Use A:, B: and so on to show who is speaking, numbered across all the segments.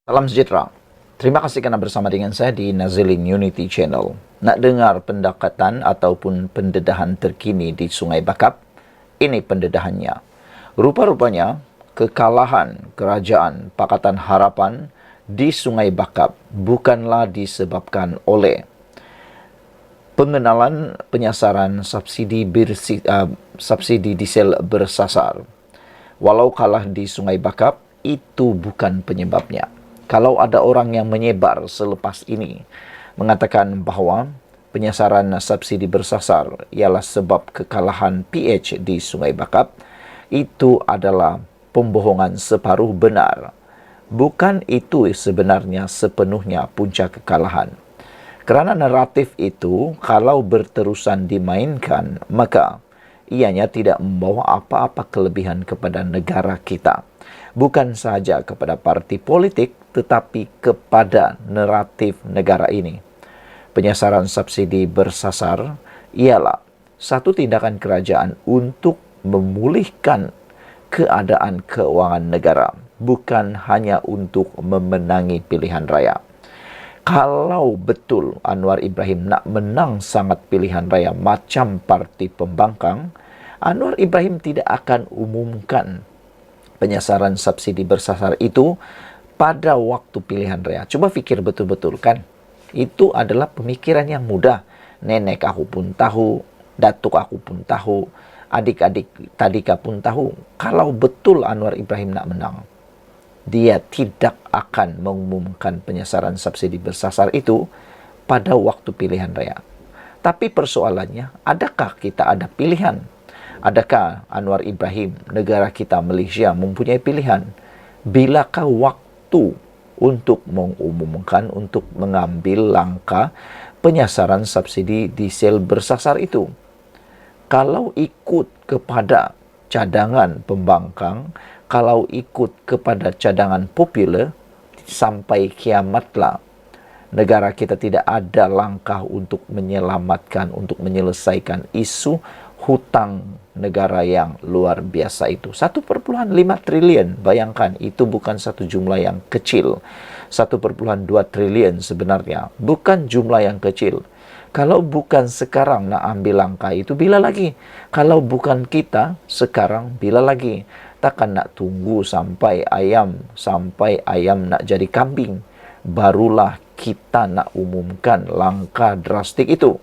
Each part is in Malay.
A: Salam sejahtera. Terima kasih karena bersama dengan saya di Nazilin Unity Channel. Nak dengar pendekatan ataupun pendedahan terkini di Sungai Bakap? Ini pendedahannya. Rupa-rupanya, kekalahan kerajaan Pakatan Harapan di Sungai Bakap bukanlah disebabkan oleh pengenalan penyasaran subsidi diesel bersasar. Walau kalah di Sungai Bakap, itu bukan penyebabnya. Kalau ada orang yang menyebar selepas ini mengatakan bahawa penyasaran subsidi bersasar ialah sebab kekalahan PH di Sungai Bakap, itu adalah pembohongan separuh benar. Bukan itu sebenarnya sepenuhnya punca kekalahan. Kerana naratif itu kalau berterusan dimainkan, maka ianya tidak membawa apa-apa kelebihan kepada negara kita. Bukan sahaja kepada parti politik, tetapi kepada naratif negara ini. Penyasaran subsidi bersasar ialah satu tindakan kerajaan untuk memulihkan keadaan keuangan negara, bukan hanya untuk memenangi pilihan raya. Kalau betul Anwar Ibrahim nak menang sangat pilihan raya macam parti pembangkang, Anwar Ibrahim tidak akan umumkan penyasaran subsidi bersasar itu pada waktu pilihan raya. Coba fikir betul-betul kan. Itu adalah pemikiran yang mudah. Nenek aku pun tahu, datuk aku pun tahu, adik-adik tadika pun tahu. Kalau betul Anwar Ibrahim nak menang, dia tidak akan mengumumkan penyasaran subsidi bersasar itu pada waktu pilihan raya. Tapi persoalannya, adakah kita ada pilihan? Adakah Anwar Ibrahim, negara kita Malaysia mempunyai pilihan? Bilakah waktu untuk mengumumkan, untuk mengambil langkah penyasaran subsidi diesel bersasar itu? Kalau ikut kepada cadangan pembangkang, kalau ikut kepada cadangan popular, sampai kiamatlah negara kita tidak ada langkah untuk menyelamatkan, untuk menyelesaikan isu hutang negara yang luar biasa itu. 1,5 triliun, bayangkan, itu bukan satu jumlah yang kecil. 1,2 triliun sebenarnya, bukan jumlah yang kecil. Kalau bukan sekarang nak ambil langkah itu, bila lagi? Kalau bukan kita sekarang, bila lagi? Takkan nak tunggu sampai ayam nak jadi kambing, barulah kita nak umumkan langkah drastik itu.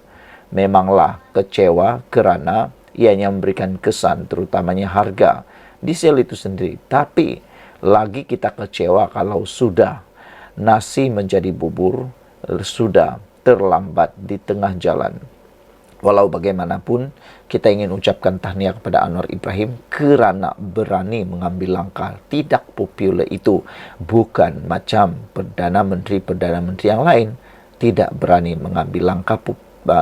A: Memanglah kecewa kerana ianya memberikan kesan, terutamanya harga diesel itu sendiri. Tapi lagi kita kecewa kalau sudah nasi menjadi bubur, sudah terlambat di tengah jalan. Walau bagaimanapun, kita ingin ucapkan tahniah kepada Anwar Ibrahim kerana berani mengambil langkah tidak popular itu. Bukan macam Perdana Menteri yang lain tidak berani mengambil langkah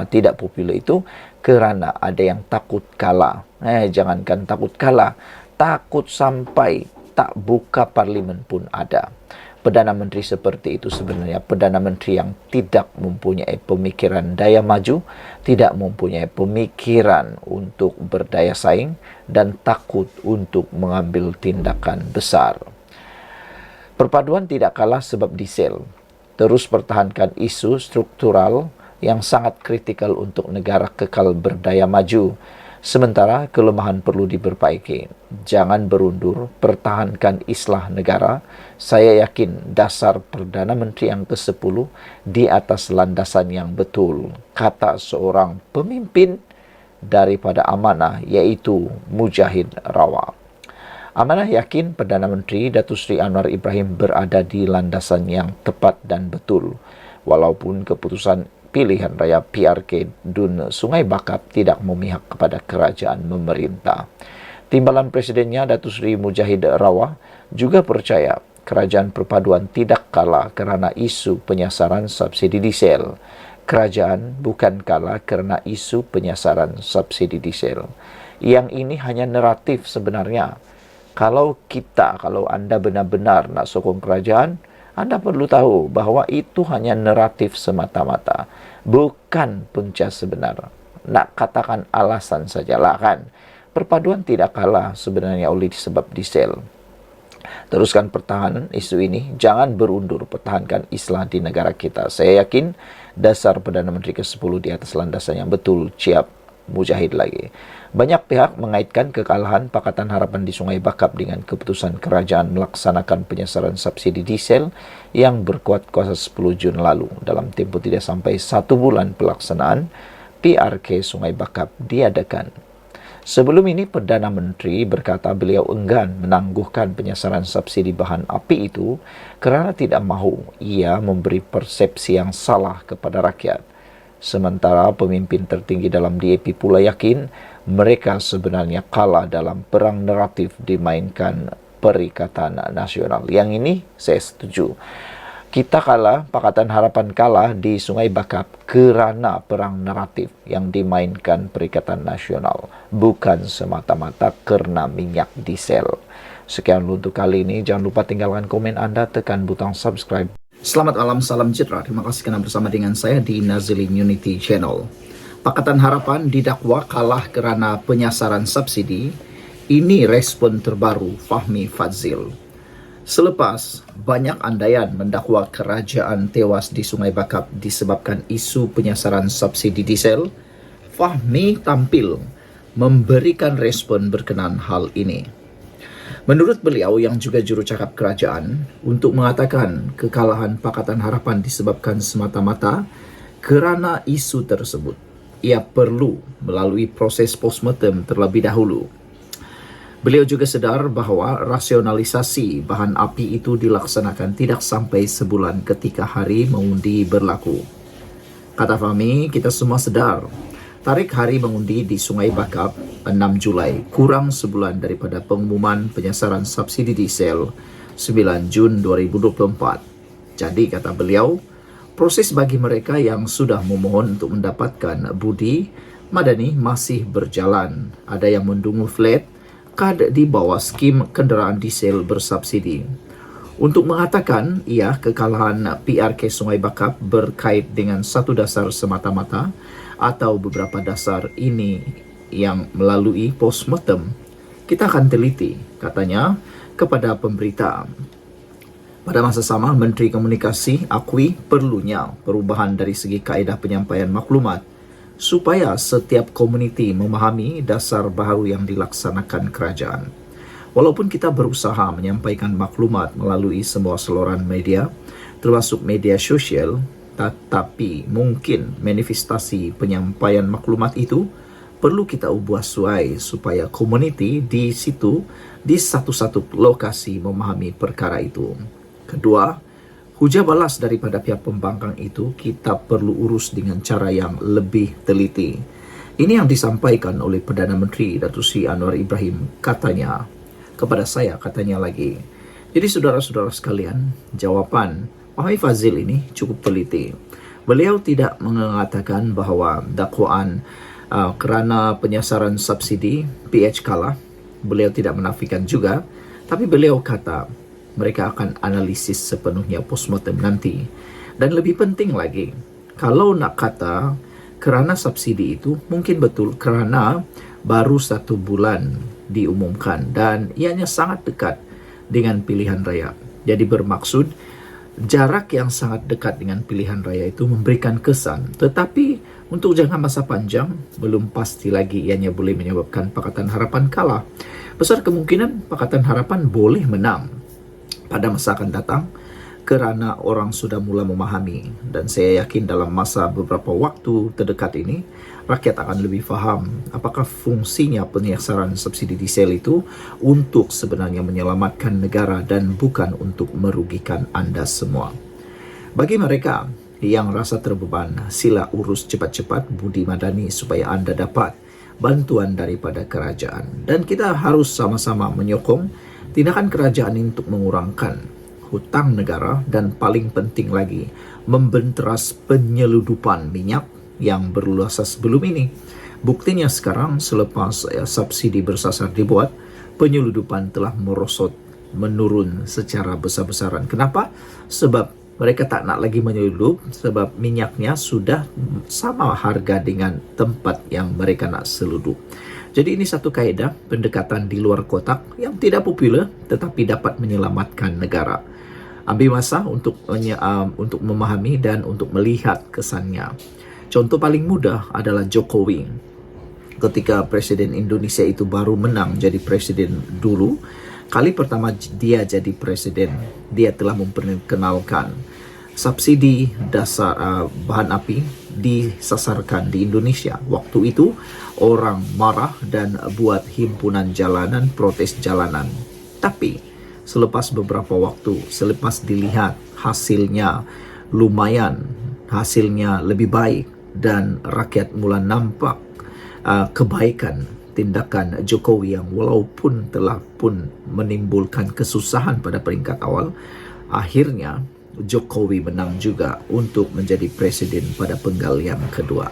A: tidak popular itu kerana ada yang takut kalah. Jangankan takut kalah, takut sampai tak buka parlimen pun ada. Perdana Menteri seperti itu sebenarnya Perdana Menteri yang tidak mempunyai pemikiran daya maju, tidak mempunyai pemikiran untuk berdaya saing, dan takut untuk mengambil tindakan besar. Perpaduan tidak kalah sebab diesel. Terus pertahankan isu struktural yang sangat kritikal untuk negara kekal berdaya maju. Sementara kelemahan perlu diperbaiki. Jangan berundur, pertahankan islah negara. Saya yakin dasar Perdana Menteri yang ke-10 di atas landasan yang betul. Kata seorang pemimpin daripada amanah, iaitu Mujahid Rawa. Amanah yakin Perdana Menteri Datuk Seri Anwar Ibrahim berada di landasan yang tepat dan betul. Walaupun keputusan pilihan raya PRK Dun Sungai Bakap tidak memihak kepada kerajaan memerintah. Timbalan Presidennya Datuk Seri Mujahid Rawa juga percaya kerajaan perpaduan tidak kalah kerana isu penyasaran subsidi diesel. Kerajaan bukan kalah kerana isu penyasaran subsidi diesel. Yang ini hanya naratif sebenarnya. Kalau anda benar-benar nak sokong kerajaan, anda perlu tahu bahawa itu hanya naratif semata-mata, bukan punca sebenar. Nak katakan alasan sajalah kan. Perpaduan tidak kalah sebenarnya oleh sebab diesel. Teruskan pertahanan isu ini, jangan berundur, pertahankan Islam di negara kita. Saya yakin dasar Perdana Menteri ke-10 di atas landasan yang betul, siap mujahid lagi. Banyak pihak mengaitkan kekalahan Pakatan Harapan di Sungai Bakap dengan keputusan kerajaan melaksanakan penyesaran subsidi diesel yang berkuat kuasa 10 Jun lalu. Dalam tempoh tidak sampai 1 bulan pelaksanaan, PRK Sungai Bakap diadakan. Sebelum ini, Perdana Menteri berkata beliau enggan menangguhkan penyesaran subsidi bahan api itu kerana tidak mahu ia memberi persepsi yang salah kepada rakyat. Sementara pemimpin tertinggi dalam DAP pula yakin mereka sebenarnya kalah dalam perang naratif dimainkan Perikatan Nasional. Yang ini saya setuju. Kita kalah, Pakatan Harapan kalah di Sungai Bakap kerana perang naratif yang dimainkan Perikatan Nasional, bukan semata-mata kerana minyak diesel. Sekian untuk kali ini. Jangan lupa tinggalkan komen anda, tekan butang subscribe.
B: Selamat malam, salam sejahtera. Terima kasih kerana bersama dengan saya di Nazilin Unity Channel. Pakatan Harapan didakwa kalah kerana penyasaran subsidi. Ini respon terbaru Fahmi Fadzil. Selepas banyak andaian mendakwa kerajaan tewas di Sungai Bakap disebabkan isu penyasaran subsidi diesel, Fahmi tampil memberikan respon berkenaan hal ini. Menurut beliau yang juga jurucakap kerajaan, untuk mengatakan kekalahan Pakatan Harapan disebabkan semata-mata kerana isu tersebut, ia perlu melalui proses postmortem terlebih dahulu. Beliau juga sedar bahawa rasionalisasi bahan api itu dilaksanakan tidak sampai sebulan ketika hari mengundi berlaku. Kata Fahmi, kita semua sedar tarikh hari mengundi di Sungai Bakap 6 Julai kurang sebulan daripada pengumuman penyasaran subsidi diesel 9 Jun 2024. Jadi kata beliau, proses bagi mereka yang sudah memohon untuk mendapatkan budi madani masih berjalan. Ada yang mendungu flat kad di bawah skim kenderaan diesel bersubsidi. Untuk mengatakan ia kekalahan PRK Sungai Bakap berkait dengan satu dasar semata-mata atau beberapa dasar ini yang melalui postmortem, kita akan teliti, katanya kepada pemberita. Pada masa sama, Menteri Komunikasi akui perlunya perubahan dari segi kaedah penyampaian maklumat supaya setiap komuniti memahami dasar baru yang dilaksanakan kerajaan. Walaupun kita berusaha menyampaikan maklumat melalui semua saluran media, termasuk media sosial, tetapi mungkin manifestasi penyampaian maklumat itu perlu kita ubah suai supaya komuniti di situ, di satu-satu lokasi memahami perkara itu. Kedua, hujah balas daripada pihak pembangkang itu kita perlu urus dengan cara yang lebih teliti. Ini yang disampaikan oleh Perdana Menteri Datuk Seri Anwar Ibrahim, katanya kepada saya, katanya lagi. Jadi saudara-saudara sekalian, jawapan Fahmi Fadzil ini cukup teliti. Beliau tidak mengatakan bahawa dakwaan kerana penyasaran subsidi PH kalah. Beliau tidak menafikan juga, tapi beliau kata mereka akan analisis sepenuhnya postmortem nanti. Dan lebih penting lagi, kalau nak kata kerana subsidi itu, mungkin betul kerana baru 1 bulan diumumkan dan ianya sangat dekat dengan pilihan raya. Jadi bermaksud, jarak yang sangat dekat dengan pilihan raya itu memberikan kesan. Tetapi untuk jangka masa panjang, belum pasti lagi ianya boleh menyebabkan Pakatan Harapan kalah. Besar kemungkinan Pakatan Harapan boleh menang pada masa akan datang kerana orang sudah mula memahami, dan saya yakin dalam masa beberapa waktu terdekat ini rakyat akan lebih faham apakah fungsinya penyasaran subsidi diesel itu untuk sebenarnya menyelamatkan negara dan bukan untuk merugikan anda semua. Bagi mereka yang rasa terbeban, sila urus cepat-cepat budi madani supaya anda dapat bantuan daripada kerajaan, dan kita harus sama-sama menyokong tindakan kerajaan ini untuk mengurangkan hutang negara dan paling penting lagi membenteras penyeludupan minyak yang berluasa sebelum ini. Buktinya sekarang selepas subsidi bersasar dibuat, penyeludupan telah merosot, menurun secara besar-besaran. Kenapa? Sebab mereka tak nak lagi menyeludup, sebab minyaknya sudah sama harga dengan tempat yang mereka nak seludup. Jadi ini satu kaedah pendekatan di luar kotak yang tidak populer tetapi dapat menyelamatkan negara. Ambil masa untuk memahami dan untuk melihat kesannya. Contoh paling mudah adalah Jokowi. Ketika Presiden Indonesia itu baru menang jadi presiden dulu, kali pertama dia jadi presiden, dia telah memperkenalkan subsidi dasar bahan api disasarkan di Indonesia. Waktu itu orang marah dan buat himpunan jalanan, protes jalanan. Tapi selepas beberapa waktu, selepas dilihat hasilnya lumayan, hasilnya lebih baik dan rakyat mula nampak kebaikan tindakan Jokowi yang walaupun telah pun menimbulkan kesusahan pada peringkat awal, akhirnya Jokowi menang juga untuk menjadi presiden pada penggal yang kedua.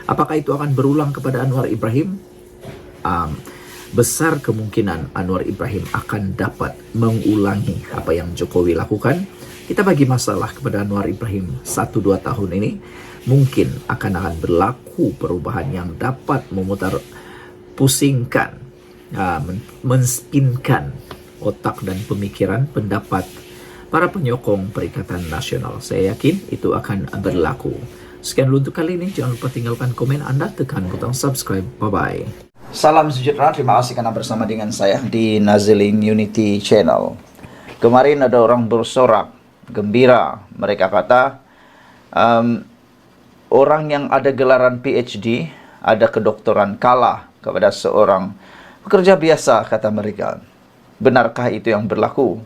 B: Apakah itu akan berulang kepada Anwar Ibrahim? Besar kemungkinan Anwar Ibrahim akan dapat mengulangi apa yang Jokowi lakukan. Kita bagi masalah kepada Anwar Ibrahim 1-2 tahun ini, mungkin akan berlaku perubahan yang dapat memutar pusingkan, menspinkan otak dan pemikiran pendapat para penyokong Perikatan Nasional. Saya yakin itu akan berlaku. Sekian dulu untuk kali ini. Jangan lupa tinggalkan komen Anda, tekan butang subscribe. Bye-bye.
A: Salam sejahtera, terima kasih karena bersama dengan saya di Nazilin Unity Channel. Kemarin ada orang bersorak, gembira. Mereka kata, orang yang ada gelaran PhD, ada kedokteran kalah kepada seorang pekerja biasa, kata mereka. Benarkah itu yang berlaku?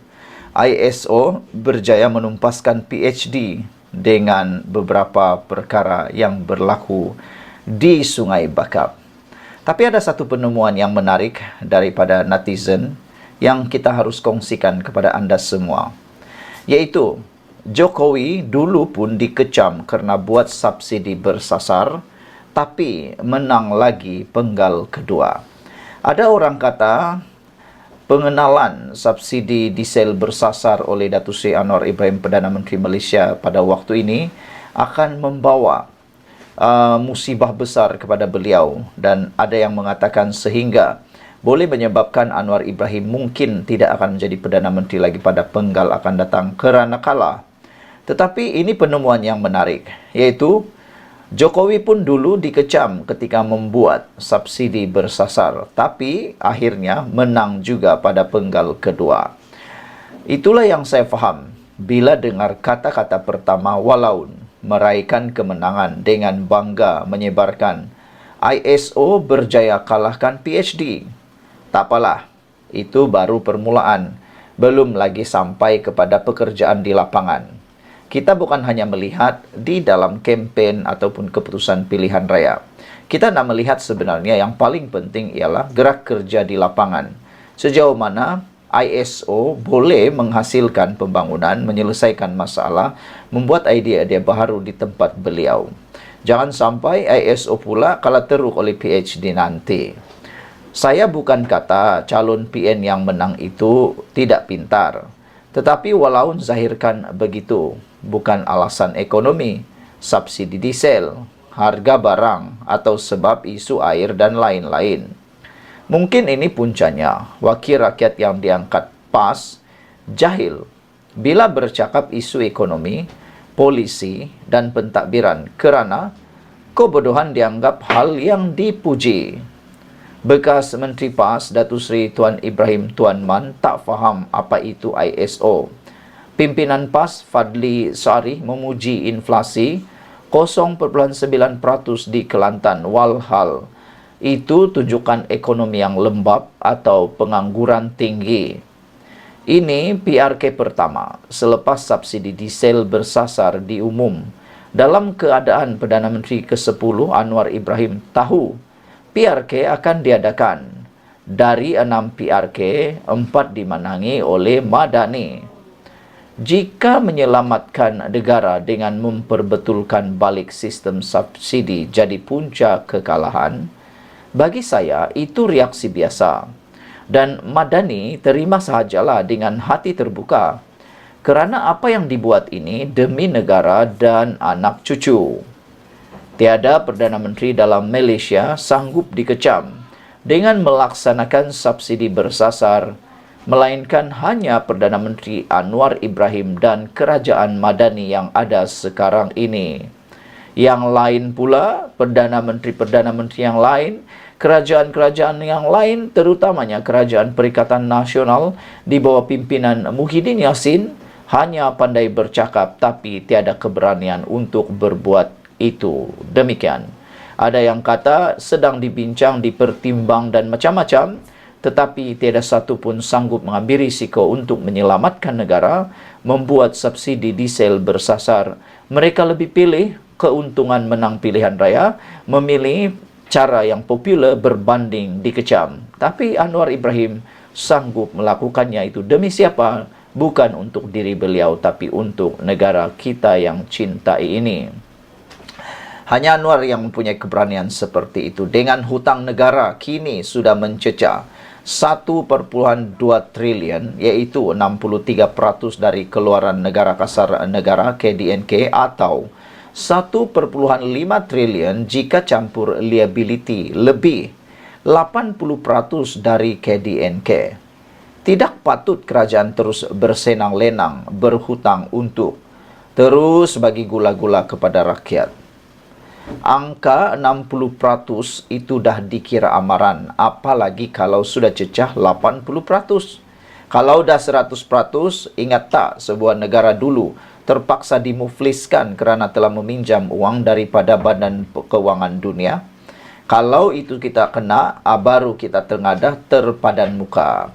A: ISO berjaya menumpaskan PhD dengan beberapa perkara yang berlaku di Sungai Bakap. Tapi ada satu penemuan yang menarik daripada netizen yang kita harus kongsikan kepada Anda semua, yaitu Jokowi dulu pun dikecam karena buat subsidi bersasar, tapi menang lagi penggal kedua. Ada orang kata pengenalan subsidi diesel bersasar oleh Datuk Seri Anwar Ibrahim, Perdana Menteri Malaysia pada waktu ini, akan membawa musibah besar kepada beliau, dan ada yang mengatakan sehingga boleh menyebabkan Anwar Ibrahim mungkin tidak akan menjadi Perdana Menteri lagi pada penggal akan datang kerana kalah. Tetapi ini penemuan yang menarik, yaitu Jokowi pun dulu dikecam ketika membuat subsidi bersasar, tapi akhirnya menang juga pada penggal kedua. Itulah yang saya faham bila dengar kata-kata pertama walaun meraihkan kemenangan dengan bangga menyebarkan ISO berjaya kalahkan PhD. Tak apalah, itu baru permulaan, belum lagi sampai kepada pekerjaan di lapangan. Kita bukan hanya melihat di dalam kempen ataupun keputusan pilihan raya. Kita nak melihat sebenarnya yang paling penting ialah gerak kerja di lapangan. Sejauh mana ISO boleh menghasilkan pembangunan, menyelesaikan masalah, membuat idea-idea baru di tempat beliau. Jangan sampai ISO pula kalah teruk oleh PhD nanti. Saya bukan kata calon PN yang menang itu tidak pintar. Tetapi walau zahirkan begitu, bukan alasan ekonomi, subsidi diesel, harga barang, atau sebab isu air dan lain-lain. Mungkin ini puncanya, wakil rakyat yang diangkat PAS, jahil bila bercakap isu ekonomi, polisi, dan pentadbiran kerana kebodohan dianggap hal yang dipuji. Bekas Menteri PAS, Datuk Seri Tuan Ibrahim Tuan Man, tak faham apa itu ISO. Pimpinan PAS, Fadli Sari, memuji inflasi 0.9% di Kelantan, walhal itu tunjukkan ekonomi yang lembab atau pengangguran tinggi. Ini PRK pertama selepas subsidi diesel bersasar diumum. Dalam keadaan Perdana Menteri ke-10 Anwar Ibrahim tahu PRK akan diadakan. Dari 6 PRK, 4 dimenangi oleh Madani. Jika menyelamatkan negara dengan memperbetulkan balik sistem subsidi jadi punca kekalahan, bagi saya itu reaksi biasa. Dan Madani terima sahajalah dengan hati terbuka. Kerana apa yang dibuat ini demi negara dan anak cucu. Tiada Perdana Menteri dalam Malaysia sanggup dikecam dengan melaksanakan subsidi bersasar, melainkan hanya Perdana Menteri Anwar Ibrahim dan Kerajaan Madani yang ada sekarang ini. Yang lain pula, Perdana Menteri yang lain, kerajaan-kerajaan yang lain, terutamanya Kerajaan Perikatan Nasional di bawah pimpinan Muhyiddin Yassin, hanya pandai bercakap tapi tiada keberanian untuk berbuat itu. Demikian. Ada yang kata sedang dibincang, dipertimbang dan macam-macam, tetapi tiada satu pun sanggup mengambil risiko untuk menyelamatkan negara, membuat subsidi diesel bersasar. Mereka lebih pilih keuntungan menang pilihan raya, memilih cara yang popular berbanding dikecam. Tapi Anwar Ibrahim sanggup melakukannya itu demi siapa? Bukan untuk diri beliau, tapi untuk negara kita yang cintai ini. Hanya Anwar yang mempunyai keberanian seperti itu. Dengan hutang negara kini sudah mencecah 1,2 triliun, yaitu 63% dari keluaran negara kasar negara KDNK, atau 1,5 triliun jika campur liability, lebih 80% dari KDNK. Tidak patut kerajaan terus bersenang-lenang berhutang untuk terus bagi gula-gula kepada rakyat. Angka 60% itu dah dikira amaran, apalagi kalau sudah cecah 80%. Kalau dah 100%, ingat tak sebuah negara dulu terpaksa dimufliskan kerana telah meminjam uang daripada Badan Kewangan Dunia? Kalau itu kita kena, baru kita tengadah terpadan muka.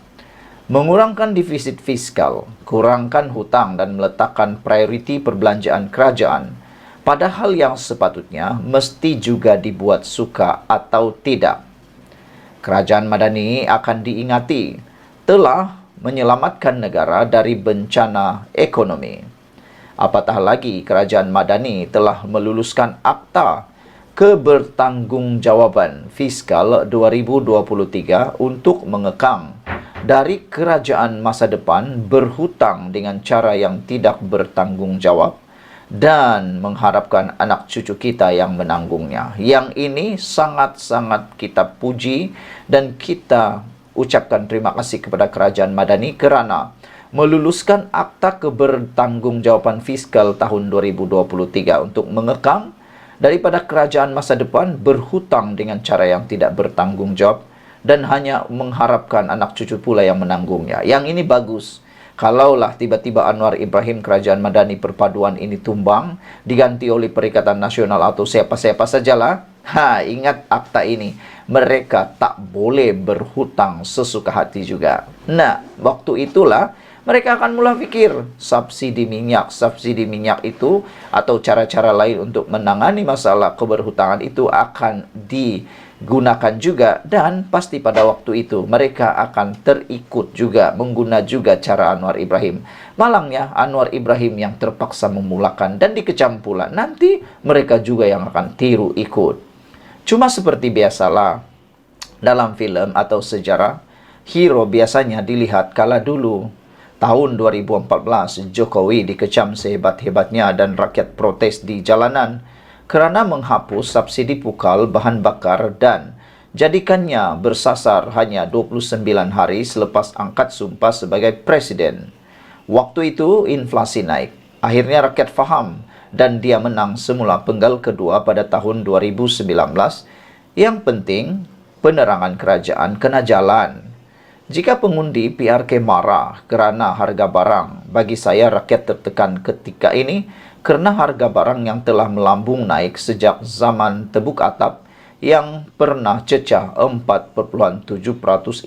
A: Mengurangkan defisit fiskal, kurangkan hutang dan meletakkan prioriti perbelanjaan kerajaan, padahal yang sepatutnya mesti juga dibuat suka atau tidak. Kerajaan Madani akan diingati telah menyelamatkan negara dari bencana ekonomi. Apatah lagi Kerajaan Madani telah meluluskan Akta Kebertanggungjawaban Fiskal 2023 untuk mengekang dari kerajaan masa depan berhutang dengan cara yang tidak bertanggungjawab dan mengharapkan anak cucu kita yang menanggungnya. Yang ini sangat-sangat kita puji dan kita ucapkan terima kasih kepada Kerajaan Madani kerana meluluskan Akta Kebertanggungjawaban Fiskal tahun 2023 untuk mengekang daripada kerajaan masa depan berhutang dengan cara yang tidak bertanggungjawab dan hanya mengharapkan anak cucu pula yang menanggungnya. Yang ini bagus. Kalaulah tiba-tiba Anwar Ibrahim, Kerajaan Madani, perpaduan ini tumbang, diganti oleh Perikatan Nasional atau siapa-siapa sajalah, ingat akta ini. Mereka tak boleh berhutang sesuka hati juga. Nah, waktu itulah mereka akan mula fikir subsidi minyak itu atau cara-cara lain untuk menangani masalah keberhutangan itu akan digunakan juga, dan pasti pada waktu itu mereka akan terikut juga, mengguna juga cara Anwar Ibrahim. Malangnya Anwar Ibrahim yang terpaksa memulakan dan dikecam pula, nanti mereka juga yang akan tiru ikut. Cuma seperti biasalah dalam film atau sejarah, hero biasanya dilihat kala dulu. Tahun 2014, Jokowi dikecam sehebat-hebatnya dan rakyat protes di jalanan kerana menghapus subsidi pukal bahan bakar dan jadikannya bersasar hanya 29 hari selepas angkat sumpah sebagai presiden. Waktu itu inflasi naik. Akhirnya rakyat faham dan dia menang semula penggal kedua pada tahun 2019. Yang penting, penerangan kerajaan kena jalan. Jika pengundi PRK marah kerana harga barang, bagi saya rakyat tertekan ketika ini kerana harga barang yang telah melambung naik sejak zaman tebuk atap yang pernah cecah 4,7%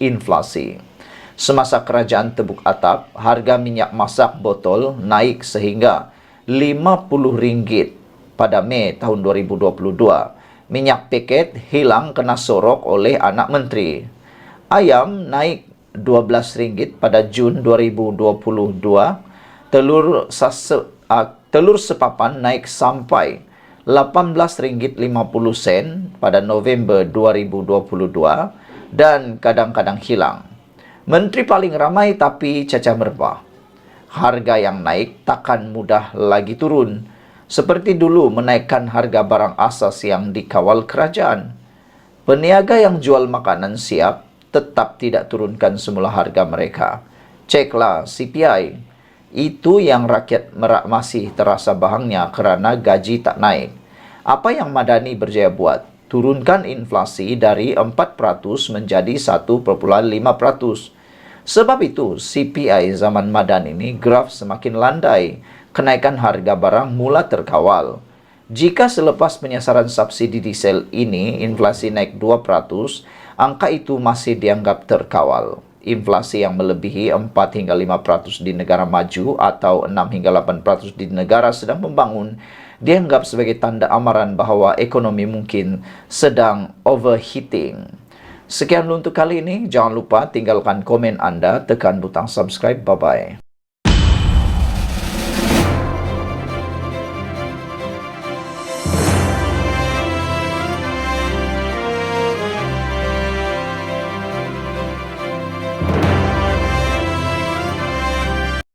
A: inflasi. Semasa kerajaan tebuk atap, harga minyak masak botol naik sehingga RM50 pada Mei tahun 2022. Minyak paket hilang kena sorok oleh anak menteri. Ayam naik RM12 pada Jun 2022. Telur sepapan naik sampai RM18.50 pada November 2022 dan kadang-kadang hilang. Menteri paling ramai tapi cacah merbah. Harga yang naik takkan mudah lagi turun. Seperti dulu menaikkan harga barang asas yang dikawal kerajaan. Peniaga yang jual makanan siap tetap tidak turunkan semula harga mereka. Ceklah CPI. Itu yang rakyat Merak masih terasa bahangnya kerana gaji tak naik. Apa yang Madani berjaya buat? Turunkan inflasi dari 4% menjadi 1,5%. Sebab itu, CPI zaman Madani ini graf semakin landai. Kenaikan harga barang mula terkawal. Jika selepas penyasaran subsidi diesel ini inflasi naik 2%, angka itu masih dianggap terkawal. Inflasi yang melebihi 4 hingga 5% di negara maju atau 6 hingga 8% di negara sedang membangun dianggap sebagai tanda amaran bahawa ekonomi mungkin sedang overheating. Sekian dulu untuk kali ini. Jangan lupa tinggalkan komen anda, tekan butang subscribe. Bye-bye.